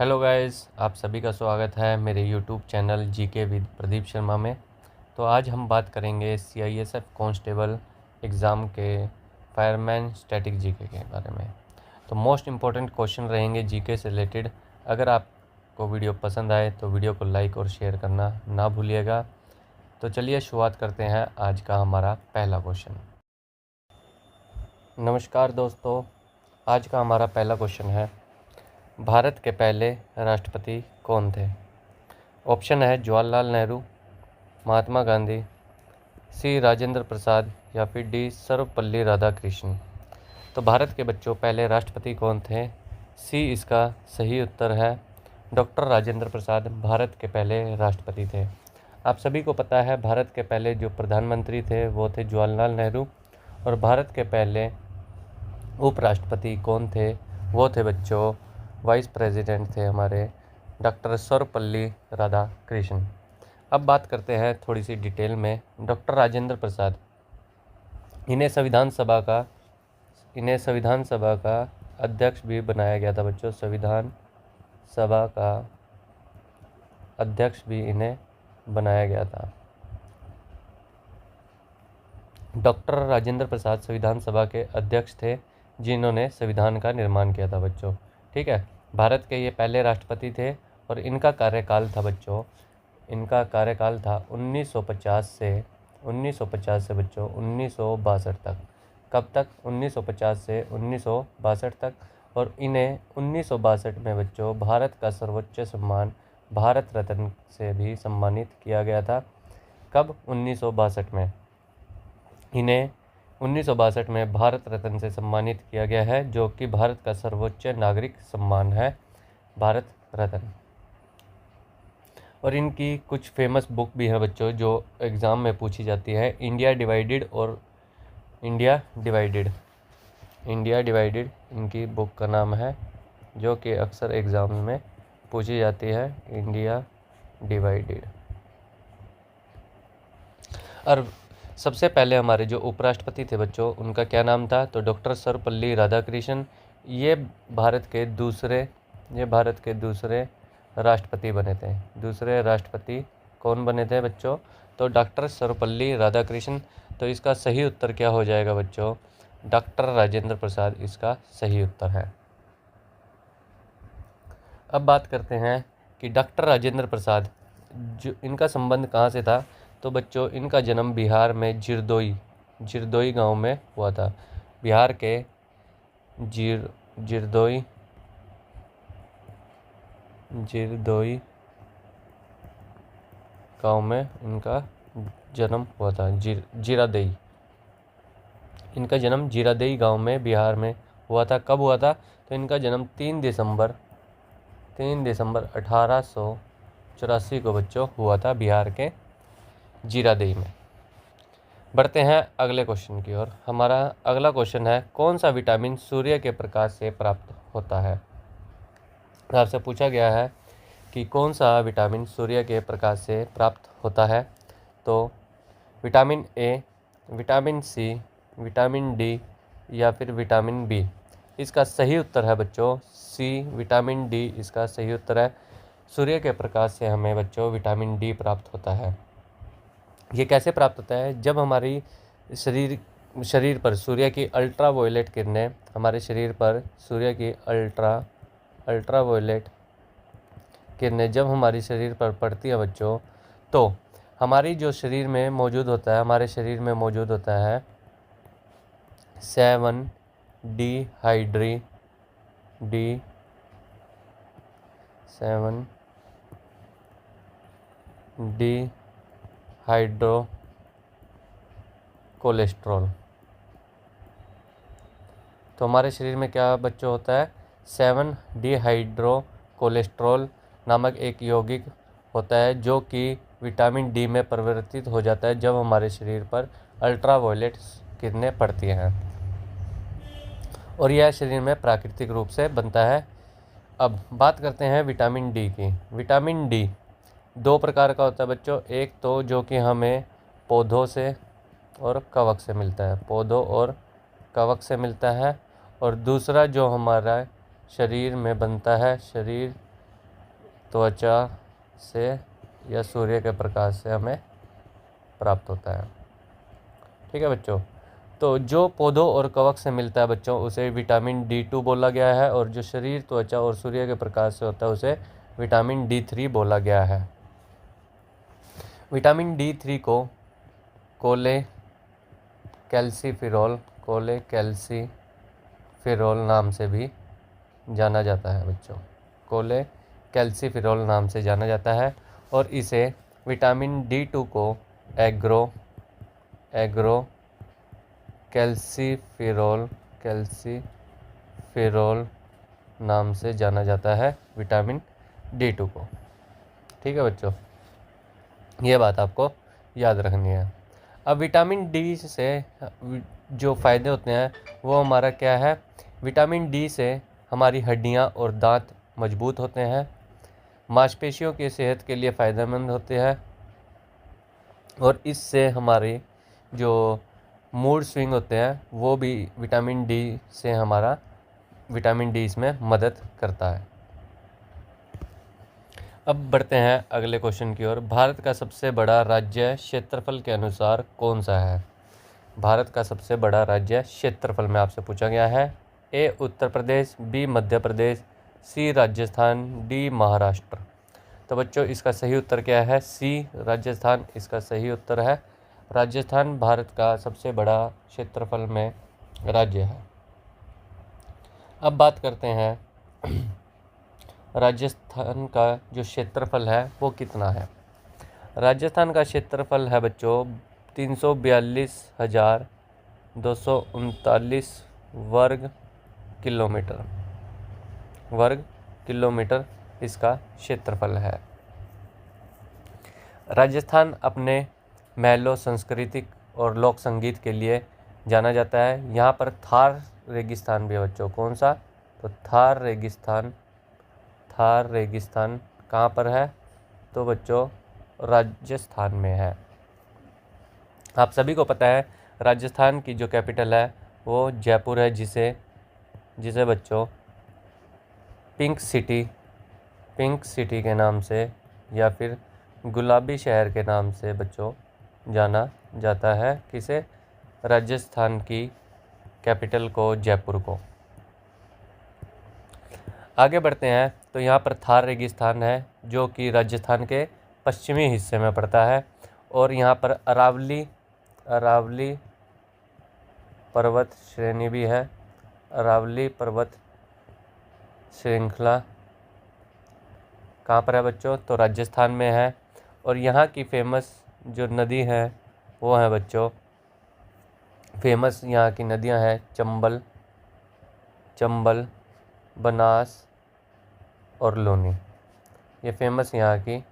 Hello guys, आप सभी का स्वागत है मेरे YouTube channel GK with Pradeep Sharma में। तो आज हम बात करेंगे सीआईएसएफ कांस्टेबल एग्ज़ाम के फायरमैन स्टैटिक जीके के बारे में। तो मोस्ट इम्पॉर्टेंट क्वेश्चन रहेंगे जीके से रिलेटेड। अगर आपको वीडियो पसंद आए तो वीडियो को लाइक और शेयर करना ना भूलिएगा। तो चलिए शुरुआत करते हैं आज का हमारा पहला क्वेश्चन। नमस्कार दोस्तों, आज का हमारा पहला क्वेश्चन है, भारत के पहले राष्ट्रपति कौन थे? ऑप्शन है जवाहरलाल नेहरू, महात्मा गांधी, सी राजेंद्र प्रसाद या फिर डी सर्वपल्ली राधाकृष्णन। तो भारत के बच्चों पहले राष्ट्रपति कौन थे? सी इसका सही उत्तर है। डॉक्टर राजेंद्र प्रसाद भारत के पहले राष्ट्रपति थे। आप सभी को पता है भारत के पहले जो प्रधानमंत्री थे वो थे जवाहरलाल नेहरू, और भारत के पहले उपराष्ट्रपति कौन थे? वो थे बच्चों, वाइस प्रेसिडेंट थे हमारे डॉक्टर सर्वपल्ली राधाकृष्णन। अब बात करते हैं थोड़ी सी डिटेल में। डॉक्टर राजेंद्र प्रसाद, इन्हें संविधान सभा का अध्यक्ष भी बनाया गया था बच्चों। संविधान सभा का अध्यक्ष भी इन्हें बनाया गया था। डॉक्टर राजेंद्र प्रसाद संविधान सभा के अध्यक्ष थे जिन्होंने संविधान का निर्माण किया था बच्चों। ठीक है, भारत के ये पहले राष्ट्रपति थे और इनका कार्यकाल था बच्चों, इनका कार्यकाल था 1950 से बच्चों 1962 तक। कब तक? 1950 से 1962 तक। और इन्हें 1962 में बच्चों भारत का सर्वोच्च सम्मान भारत रत्न से भी सम्मानित किया गया था। कब? 1962 में। इन्हें 1962 में भारत रत्न से सम्मानित किया गया है, जो कि भारत का सर्वोच्च नागरिक सम्मान है, भारत रत्न। और इनकी कुछ फेमस बुक भी है बच्चों जो एग्ज़ाम में पूछी जाती है। इंडिया डिवाइडेड इनकी बुक का नाम है, जो कि अक्सर एग्ज़ाम में पूछी जाती है, इंडिया डिवाइडेड। और सबसे पहले हमारे जो उपराष्ट्रपति थे बच्चों, उनका क्या नाम था? तो डॉक्टर सर्वपल्ली राधाकृष्णन। ये भारत के दूसरे राष्ट्रपति बने थे। दूसरे राष्ट्रपति कौन बने थे बच्चों? तो डॉक्टर सर्वपल्ली राधाकृष्णन। तो इसका सही उत्तर क्या हो जाएगा बच्चों? डॉक्टर राजेंद्र प्रसाद इसका सही उत्तर है। अब बात करते हैं कि डॉक्टर राजेंद्र प्रसाद जो इनका संबंध कहाँ से था? तो बच्चों इनका जन्म बिहार में जिरदोई गांव में हुआ था। बिहार के जिरदोई गांव में इनका जन्म हुआ था। जीरादेई, इनका जन्म जीरादेई गांव में बिहार में हुआ था। कब हुआ था? तो इनका जन्म 3 दिसंबर 1884 को बच्चों हुआ था बिहार के जीरादेई में। बढ़ते हैं अगले क्वेश्चन की ओर। हमारा अगला क्वेश्चन है, कौन सा विटामिन सूर्य के प्रकाश से प्राप्त होता है? आपसे पूछा गया है कि कौन सा विटामिन सूर्य के प्रकाश से प्राप्त होता है। तो vitamin A, vitamin C, vitamin D या फिर विटामिन बी। इसका सही उत्तर है बच्चों सी, विटामिन डी इसका सही उत्तर है। सूर्य के प्रकाश से हमें बच्चों विटामिन डी प्राप्त होता है। ये कैसे प्राप्त होता है? जब हमारी शरीर पर सूर्य की अल्ट्रावायलेट किरणें हमारे शरीर पर सूर्य की अल्ट्रावायलेट किरणें जब हमारे शरीर पर पड़ती है बच्चों, तो हमारी जो शरीर में मौजूद होता है, हमारे शरीर में मौजूद होता है 7 हाइड्रो कोलेस्ट्रॉल। तो हमारे शरीर में क्या बच्चों होता है? 7 डिहाइड्रो कोलेस्ट्रॉल नामक एक यौगिक होता है, जो कि विटामिन डी में परिवर्तित हो जाता है जब हमारे शरीर पर अल्ट्रावायलेट किरणें पड़ती हैं, और यह शरीर में प्राकृतिक रूप से बनता है। अब बात करते हैं विटामिन डी की। विटामिन डी 2 प्रकार का होता है बच्चों। एक तो जो कि हमें पौधों से और कवक से मिलता है, और दूसरा जो हमारा शरीर में बनता है, शरीर त्वचा से या सूर्य के प्रकाश से हमें प्राप्त होता है। ठीक है बच्चों, तो जो पौधों और कवक से मिलता है बच्चों उसे विटामिन D2 बोला गया है, और जो शरीर, त्वचा और सूर्य के प्रकाश से होता है उसे विटामिन D3 बोला गया है। विटामिन D3 को कोलेकैल्सिफेरॉल नाम से भी जाना जाता है बच्चों, कोलेकैल्सिफेरॉल नाम से जाना जाता है। और इसे विटामिन D2 को एग्रो कैल्सिफेरॉल नाम से जाना जाता है विटामिन D2 को। ठीक है बच्चों, ये बात आपको याद रखनी है। अब विटामिन डी से जो फ़ायदे होते हैं वो हमारा क्या है, विटामिन डी से हमारी हड्डियां और दांत मजबूत होते हैं, मांसपेशियों की सेहत के लिए फ़ायदेमंद होते हैं, और इससे हमारी जो मूड स्विंग होते हैं वो भी विटामिन डी इसमें मदद करता है। अब बढ़ते हैं अगले क्वेश्चन की ओर। भारत का सबसे बड़ा राज्य क्षेत्रफल के अनुसार कौन सा है? भारत का सबसे बड़ा राज्य क्षेत्रफल में आपसे पूछा गया है। ए उत्तर प्रदेश, बी मध्य प्रदेश, सी राजस्थान, डी महाराष्ट्र। तो बच्चों इसका सही उत्तर क्या है? सी राजस्थान इसका सही उत्तर है। राजस्थान भारत का सबसे बड़ा क्षेत्रफल में राज्य है। अब बात करते हैं राजस्थान का जो क्षेत्रफल है वो कितना है। राजस्थान का क्षेत्रफल है बच्चों 342,239 वर्ग किलोमीटर इसका क्षेत्रफल है। राजस्थान अपने महलों, सांस्कृतिक और लोक संगीत के लिए जाना जाता है। यहाँ पर थार रेगिस्तान भी है बच्चों। कौन सा? तो थार रेगिस्तान कहाँ पर है? तो बच्चों राजस्थान में है। आप सभी को पता है राजस्थान की जो कैपिटल है वो जयपुर है, जिसे बच्चों पिंक सिटी के नाम से या फिर गुलाबी शहर के नाम से बच्चों जाना जाता है। किसे? राजस्थान की कैपिटल को, जयपुर को। आगे बढ़ते हैं तो यहाँ पर थार रेगिस्तान है जो कि राजस्थान के पश्चिमी हिस्से में पड़ता है, और यहाँ पर अरावली पर्वत श्रेणी भी है। अरावली पर्वत श्रृंखला कहाँ पर है बच्चों? तो राजस्थान में है। और यहाँ की फेमस जो नदी है वो है बच्चों, फेमस यहाँ की नदियाँ हैं चंबल, बनास और लोनी। ये फेमस यहाँ की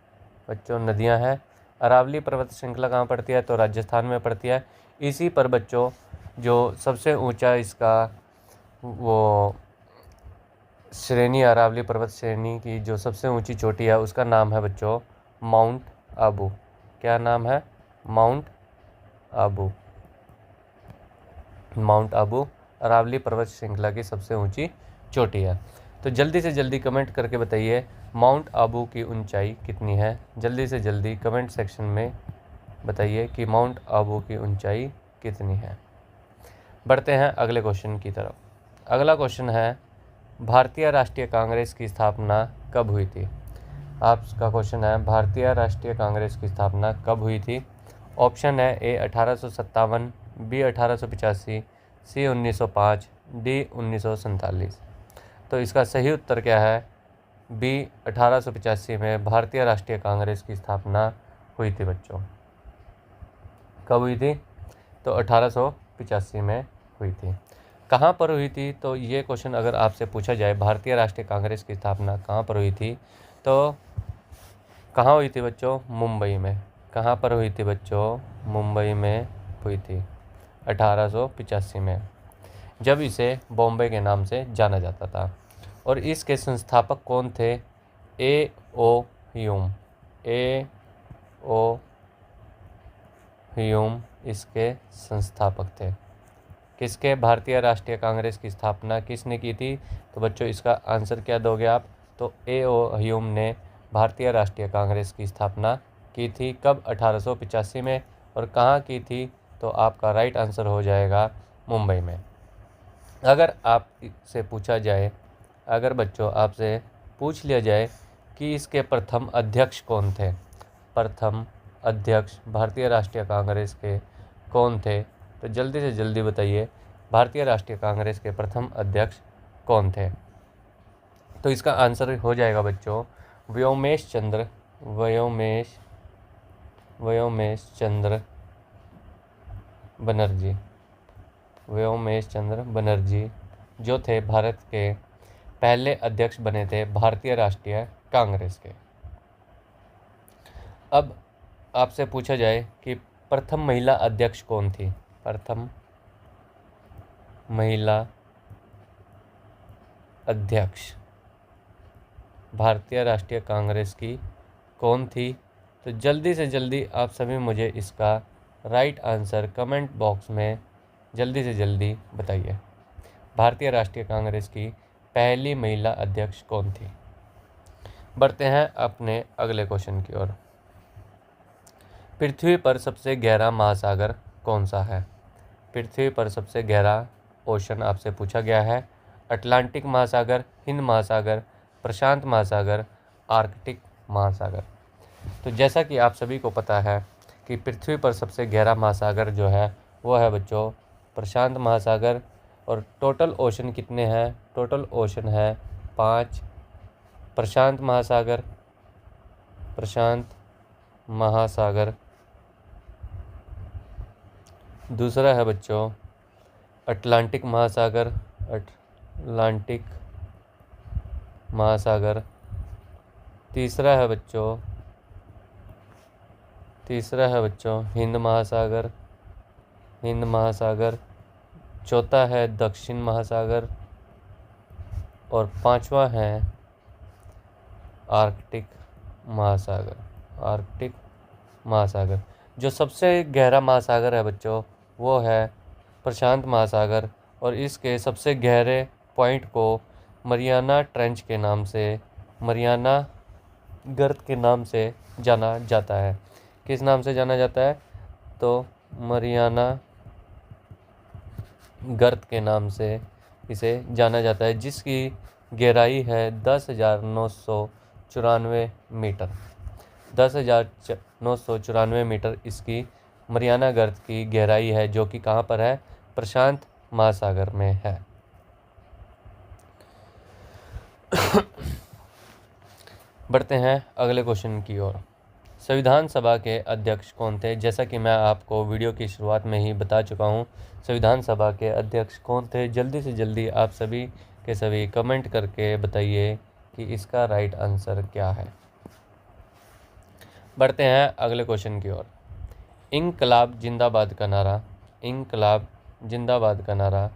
बच्चों नदियाँ हैं। अरावली पर्वत श्रृंखला कहाँ पड़ती है? तो राजस्थान में पड़ती है। इसी पर बच्चों जो सबसे ऊंचा इसका वो श्रेणी, अरावली पर्वत श्रेणी की जो सबसे ऊंची चोटी है उसका नाम है बच्चों माउंट आबू। क्या नाम है? माउंट आबू अरावली पर्वत श्रृंखला की सबसे ऊंची चोटी है। तो जल्दी से जल्दी कमेंट करके बताइए माउंट आबू की ऊंचाई कितनी है। जल्दी से जल्दी कमेंट सेक्शन में बताइए कि माउंट आबू की ऊंचाई कितनी है। बढ़ते हैं अगले क्वेश्चन की तरफ। अगला क्वेश्चन है भारतीय राष्ट्रीय कांग्रेस की स्थापना कब हुई थी? आपका क्वेश्चन है भारतीय राष्ट्रीय कांग्रेस की स्थापना कब हुई थी? ऑप्शन है ए 1857, बी 1885, सी 1905, डी 1947। तो इसका सही उत्तर क्या है? बी 1885 में भारतीय राष्ट्रीय कांग्रेस की स्थापना हुई थी बच्चों। कब हुई थी? तो 1885 में हुई थी। कहाँ पर हुई थी? तो ये क्वेश्चन अगर आपसे पूछा जाए भारतीय राष्ट्रीय कांग्रेस की स्थापना कहाँ पर हुई थी, तो कहाँ हुई थी बच्चों? मुंबई में। कहाँ पर हुई थी बच्चों? मुंबई में हुई थी 1885 में, जब इसे बॉम्बे के नाम से जाना जाता था। और इसके संस्थापक कौन थे? A.O. ह्यूम इसके संस्थापक थे। किसके? भारतीय राष्ट्रीय कांग्रेस की स्थापना किसने की थी? तो बच्चों इसका आंसर क्या दोगे आप? तो A.O. ह्यूम ने भारतीय राष्ट्रीय कांग्रेस की स्थापना की थी? कब? 1885 में। और कहाँ की थी? तो आपका राइट आंसर हो जाएगा मुंबई में। अगर आपसे पूछा जाए, अगर बच्चों आपसे पूछ लिया जाए कि इसके प्रथम अध्यक्ष कौन थे, प्रथम अध्यक्ष भारतीय राष्ट्रीय कांग्रेस के कौन थे, तो जल्दी से जल्दी बताइए भारतीय राष्ट्रीय कांग्रेस के प्रथम अध्यक्ष कौन थे। तो इसका आंसर हो जाएगा बच्चों व्योमेश चंद्र बनर्जी। व्योमेश चंद्र बनर्जी जो थे भारत के पहले अध्यक्ष बने थे भारतीय राष्ट्रीय कांग्रेस के। अब आपसे पूछा जाए कि प्रथम महिला अध्यक्ष कौन थी, प्रथम महिला अध्यक्ष भारतीय राष्ट्रीय कांग्रेस की कौन थी, तो जल्दी से जल्दी आप सभी मुझे इसका राइट आंसर कमेंट बॉक्स में जल्दी से जल्दी बताइए। भारतीय राष्ट्रीय कांग्रेस की पहली महिला अध्यक्ष कौन थी। बढ़ते हैं अपने अगले क्वेश्चन की ओर। पृथ्वी पर सबसे गहरा महासागर कौन सा है? पृथ्वी पर सबसे गहरा ओशन आपसे पूछा गया है। अटलांटिक महासागर, हिंद महासागर, प्रशांत महासागर, आर्कटिक महासागर। तो जैसा कि आप सभी को पता है कि पृथ्वी पर सबसे गहरा महासागर जो है वो है बच्चों प्रशांत महासागर। और टोटल ओशन कितने हैं? टोटल ओशन है 5। प्रशांत महासागर, दूसरा है बच्चों अटलांटिक महासागर, तीसरा है बच्चों हिंद महासागर, चौथा है दक्षिण महासागर और पांचवा है आर्कटिक महासागर। जो सबसे गहरा महासागर है बच्चों वो है प्रशांत महासागर और इसके सबसे गहरे पॉइंट को मरियाना ट्रेंच के नाम से, मरियाना गर्त के नाम से जाना जाता है। किस नाम से जाना जाता है? तो मरियाना गर्त के नाम से इसे जाना जाता है, जिसकी गहराई है 10,994 मीटर। 10,994 मीटर इसकी मरियाना गर्त की गहराई है, जो कि कहाँ पर है? प्रशांत महासागर में है। बढ़ते हैं अगले क्वेश्चन की ओर। संविधान सभा के अध्यक्ष कौन थे? जैसा कि मैं आपको वीडियो की शुरुआत में ही बता चुका हूं, संविधान सभा के अध्यक्ष कौन थे। जल्दी से जल्दी आप सभी के सभी कमेंट करके बताइए कि इसका राइट आंसर क्या है। बढ़ते हैं अगले क्वेश्चन की ओर। इंकलाब जिंदाबाद का नारा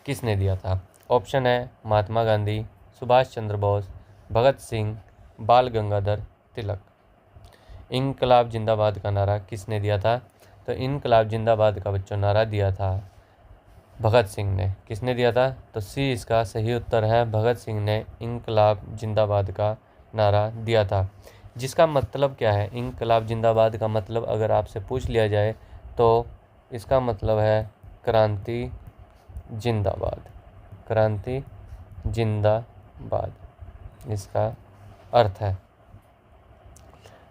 किसने दिया था? ऑप्शन है महात्मा गांधी, सुभाष चंद्र बोस, भगत सिंह, बाल गंगाधर तिलक। इंकलाब जिंदाबाद का नारा किसने दिया था? तो इंकलाब जिंदाबाद का बच्चों नारा दिया था भगत सिंह ने। किसने दिया था? तो सी इसका सही उत्तर है, भगत सिंह ने इंकलाब जिंदाबाद का नारा दिया था। जिसका मतलब क्या है? इंकलाब जिंदाबाद का मतलब अगर आपसे पूछ लिया जाए तो इसका मतलब है क्रांति जिंदाबाद, इसका अर्थ है।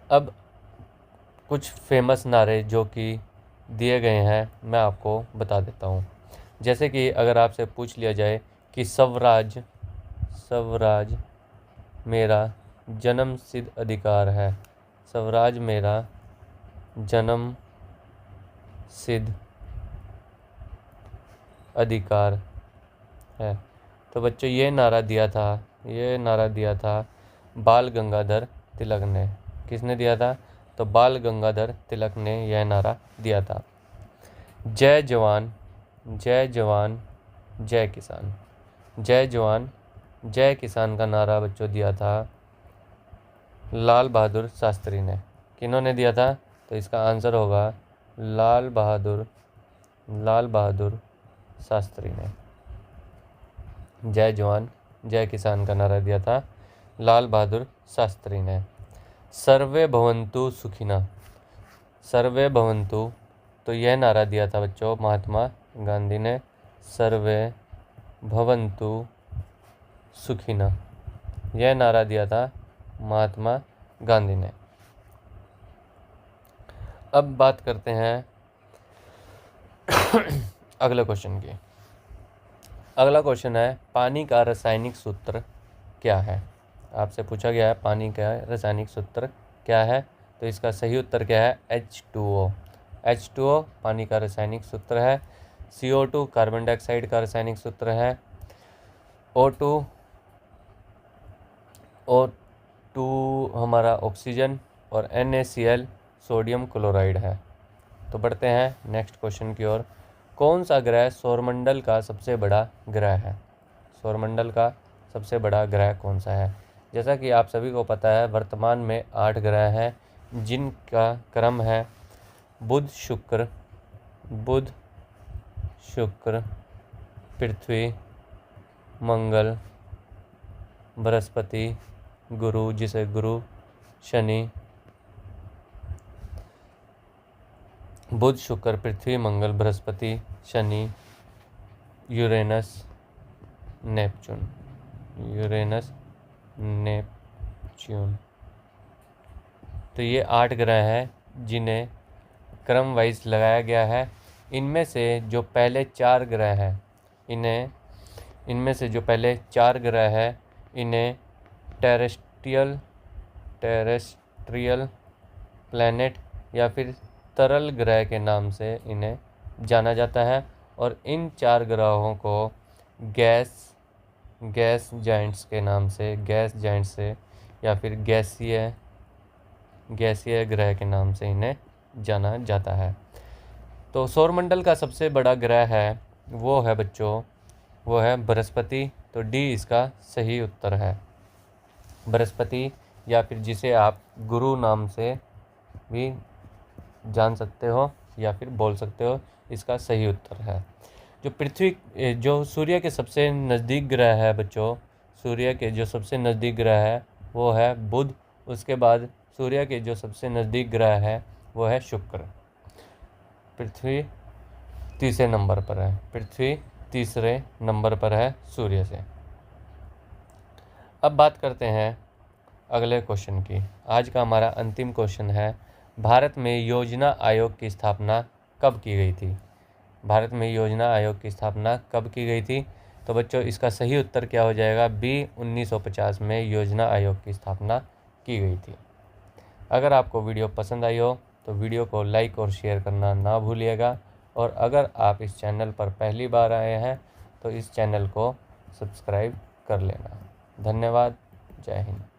अब कुछ फेमस नारे जो कि दिए गए हैं मैं आपको बता देता हूँ। जैसे कि अगर आपसे पूछ लिया जाए कि स्वराज मेरा जन्मसिद्ध अधिकार है, स्वराज मेरा जन्मसिद्ध अधिकार है, तो बच्चों ये नारा दिया था बाल गंगाधर तिलक ने। किसने दिया था? तो बाल गंगाधर तिलक ने यह नारा दिया था। जय जवान जय किसान, जय जवान जय किसान का नारा बच्चों दिया था लाल बहादुर शास्त्री ने। किन्होंने दिया था? तो इसका आंसर होगा लाल बहादुर शास्त्री ने जय जवान जय किसान का नारा दिया था। लाल बहादुर शास्त्री ने। सर्वे भवन्तु सुखिनः, सर्वे भवन्तु, तो यह नारा दिया था बच्चों महात्मा गांधी ने, सर्वे भवन्तु सुखिनः, यह नारा दिया था महात्मा गांधी ने। अब बात करते हैं अगले क्वेश्चन की। अगला क्वेश्चन है पानी का रासायनिक सूत्र क्या है। आपसे पूछा गया है पानी का रासायनिक सूत्र क्या है, तो इसका सही उत्तर क्या है, H2O। H2O पानी का रासायनिक सूत्र है। CO2 कार्बन डाइऑक्साइड का रासायनिक सूत्र है। O2 हमारा ऑक्सीजन और NaCl सोडियम क्लोराइड है। तो बढ़ते हैं नेक्स्ट क्वेश्चन की ओर। कौन सा ग्रह सौरमंडल का सबसे बड़ा ग्रह है। सौरमंडल का सबसे बड़ा ग्रह कौन सा है। जैसा कि आप सभी को पता है वर्तमान में 8 ग्रह हैं जिनका क्रम है बुध शुक्र पृथ्वी, मंगल, बृहस्पति, गुरु जिसे गुरु, शनि, बुध शुक्र पृथ्वी मंगल बृहस्पति शनि, यूरेनस नेपच्यून। तो ये 8 ग्रह हैं जिन्हें क्रम वाइज लगाया गया है। इनमें से जो पहले 4 ग्रह हैं इन्हें टेरेस्ट्रियल प्लैनेट या फिर तरल ग्रह के नाम से इन्हें जाना जाता है। और इन 4 ग्रहों को गैस जाइंट्स के नाम से, या फिर गैसीय ग्रह के नाम से इन्हें जाना जाता है। तो सौरमंडल का सबसे बड़ा ग्रह है वो है बच्चों, वो है बृहस्पति। तो डी इसका सही उत्तर है, बृहस्पति, या फिर जिसे आप गुरु नाम से भी जान सकते हो या फिर बोल सकते हो, इसका सही उत्तर है। जो सूर्य के सबसे नज़दीक ग्रह है बच्चों, सूर्य के जो सबसे नज़दीक ग्रह है वो है बुध। उसके बाद सूर्य के जो सबसे नज़दीक ग्रह है वो है शुक्र। पृथ्वी तीसरे नंबर पर है सूर्य से। अब बात करते हैं अगले क्वेश्चन की। आज का हमारा अंतिम क्वेश्चन है भारत में योजना आयोग की स्थापना कब की गई थी। भारत में योजना आयोग की स्थापना कब की गई थी। तो बच्चों इसका सही उत्तर क्या हो जाएगा, बी 1950 में योजना आयोग की स्थापना की गई थी। अगर आपको वीडियो पसंद आई हो तो वीडियो को लाइक और शेयर करना ना भूलिएगा। और अगर आप इस चैनल पर पहली बार आए हैं तो इस चैनल को सब्सक्राइब कर लेना। धन्यवाद। जय हिंद।